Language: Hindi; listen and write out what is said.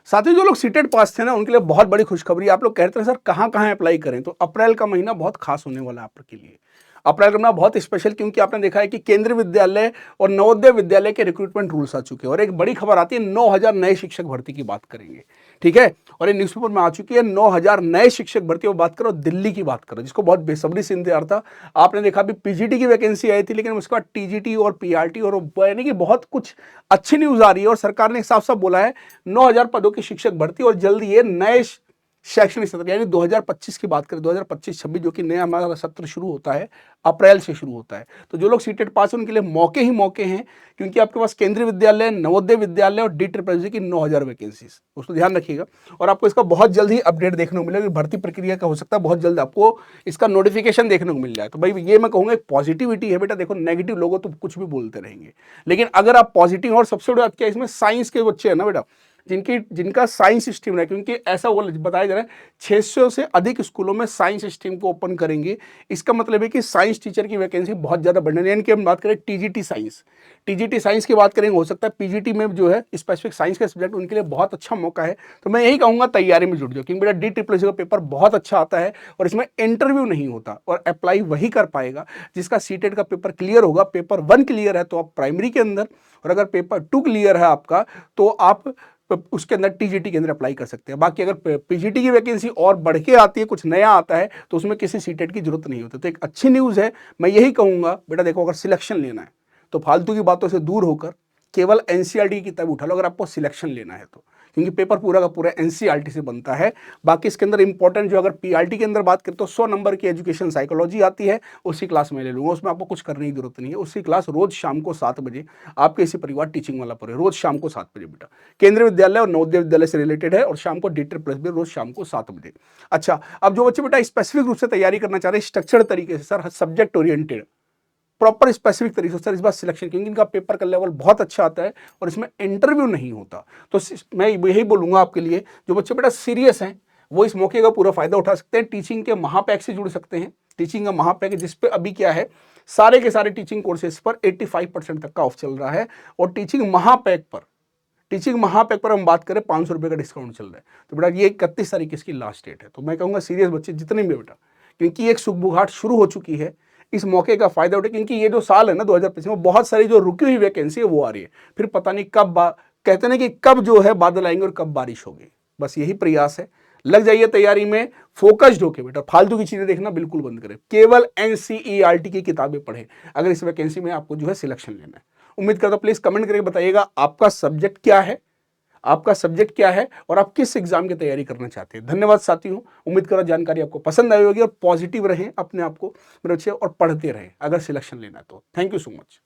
साथियों, जो लोग सीटेट पास थे ना, उनके लिए बहुत बड़ी खुशखबरी। आप लोग कहते हैं सर कहाँ कहाँ अप्लाई करें, तो अप्रैल का महीना बहुत खास होने वाला है आपके लिए। अप्रैल का महीना बहुत स्पेशल, क्योंकि आपने देखा है कि केंद्रीय विद्यालय और नवोदय विद्यालय के रिक्रूटमेंट रूल्स आ चुके हैं और एक बड़ी खबर आती है, 9,000 नए शिक्षक भर्ती की बात करेंगे। ठीक है, और ये न्यूज़पेपर में आ चुकी है 9,000 नए शिक्षक भर्ती। और बात करो दिल्ली की, बात करो जिसको बहुत बेसब्री से इंतजार था। आपने देखा अभी पीजीटी की वैकेंसी आई थी, लेकिन उसके बाद टीजीटी और पीआरटी, और यानी कि बहुत कुछ अच्छी न्यूज आ रही है। और सरकार ने साफ साफ बोला है 9,000 पदों की शिक्षक भर्ती, और जल्दी ये नए शैक्षणिक सत्र यानी 2025 की बात करें, 2025-26 जो कि नया हमारा सत्र शुरू होता है, अप्रैल से शुरू होता है। तो जो लोग सीटेट पास हैं उनके लिए मौके ही मौके हैं, क्योंकि आपके पास केंद्रीय विद्यालय, नवोदय विद्यालय और DSSS की 9,000 वैकेंसीज, उसको ध्यान रखिएगा। और आपको इसका बहुत जल्द ही अपडेट देखने को मिलेगा। भर्ती प्रक्रिया का हो सकता है बहुत जल्द आपको इसका नोटिफिकेशन देखने को मिल जाए। तो भाई ये मैं कहूँगा एक पॉजिटिविटी है बेटा। देखो नेगेटिव लोगों तो कुछ भी बोलते रहेंगे, लेकिन अगर आप पॉजिटिव, और सबसे बड़ी बात क्या है, इसमें साइंस के बच्चे हैं ना बेटा, जिनका साइंस स्ट्रीम है, क्योंकि ऐसा बताया जा रहा है 600 से अधिक स्कूलों में साइंस स्ट्रीम को ओपन करेंगे। इसका मतलब है कि साइंस टीचर की वैकेंसी बहुत ज़्यादा बढ़ने रही है। इनकी हम बात करें टीजीटी साइंस की बात करेंगे, हो सकता है पीजीटी में जो है स्पेसिफिक साइंस का सब्जेक्ट, उनके लिए बहुत अच्छा मौका है। तो मैं यही कहूँगा तैयारी में जुट जाओ, क्योंकि बेटा DSSS का पेपर बहुत अच्छा आता है और इसमें इंटरव्यू नहीं होता, और अप्लाई वही कर पाएगा जिसका सीटेट का पेपर क्लियर होगा। पेपर 1 क्लियर है तो आप प्राइमरी के अंदर, और अगर पेपर 2 क्लियर है आपका तो आप उसके अंदर टीजीटी के अंदर अप्लाई कर सकते हैं। बाकी अगर पीजीटी की वैकेंसी और बढ़ के आती है, कुछ नया आता है, तो उसमें किसी सीटेट की जरूरत नहीं होती। तो एक अच्छी न्यूज़ है। मैं यही कहूँगा बेटा, देखो अगर सिलेक्शन लेना है तो फालतू की बातों से दूर होकर केवल एनसीईआरटी की किताब उठा लो, अगर आपको सिलेक्शन लेना है तो, क्योंकि पेपर पूरा का पूरा एनसीईआरटी से बनता है। बाकी इसके अंदर इंपॉर्टेंट जो, अगर पीआरटी के अंदर बात करें तो 100 नंबर की एजुकेशन साइकोलॉजी आती है, उसी क्लास में ले लूंगा। उसमें आपको कुछ करने की जरूरत नहीं है। उसी क्लास रोज शाम को 7 बजे, आपके इसी परिवार टीचिंग वाला पर है, रोज शाम को 7 बजे बेटा। केंद्रीय विद्यालय और नवोदय विद्यालय से रिलेटेड है, और शाम को DSSS भी रोज शाम को 7 बजे। अच्छा, अब जो बच्चे बेटा स्पेसिफिक रूप से तैयारी करना चाह रहे हैं स्ट्रक्चर्ड तरीके से, sir subject oriented, proper specific तरीके से, सर इस बार सिलेक्शन, क्योंकि इनका पेपर का लेवल बहुत अच्छा आता है और इसमें इंटरव्यू नहीं होता। तो मैं यही बोलूंगा आपके लिए, जो बच्चे बेटा सीरियस हैं वो इस मौके का पूरा फायदा उठा सकते हैं। टीचिंग के महापैक से जुड़ सकते हैं। टीचिंग का महापैक है जिसपे अभी क्या है, सारे के सारे टीचिंग कोर्सेज पर 85% तक का ऑफ चल रहा है। और टीचिंग महापैक पर हम बात करें 500 रुपये का डिस्काउंट चल रहा है। तो बेटा ये 31 तारीख इसकी लास्ट डेट है। तो मैं कहूँगा सीरियस बच्चे जितने भी बेटा, क्योंकि एक सुखबुघाट शुरू हो चुकी है, इस मौके का फायदा उठे, क्योंकि ये जो साल है ना 2025 में, बहुत सारी जो रुकी हुई वैकेंसी है वो आ रही है। फिर पता नहीं कब कहते ना कि कब जो है बादल आएंगे और कब बारिश होगी। बस यही प्रयास है। लग जाइए तैयारी में, फोकस्ड होके बेटा, फालतू की चीजें देखना बिल्कुल बंद करें। केवल एनसीईआरटी की किताबें पढ़ें अगर इस वैकेंसी में आपको जो है सिलेक्शन लेना है। उम्मीद करता हूं प्लीज कमेंट करके बताइएगा आपका सब्जेक्ट क्या है, और आप किस एग्जाम की तैयारी करना चाहते हैं। धन्यवाद साथियों, उम्मीद करो जानकारी आपको पसंद आई होगी, और पॉजिटिव रहें अपने आप को मेरे अच्छे, और पढ़ते रहें अगर सिलेक्शन लेना है तो। Thank you so much.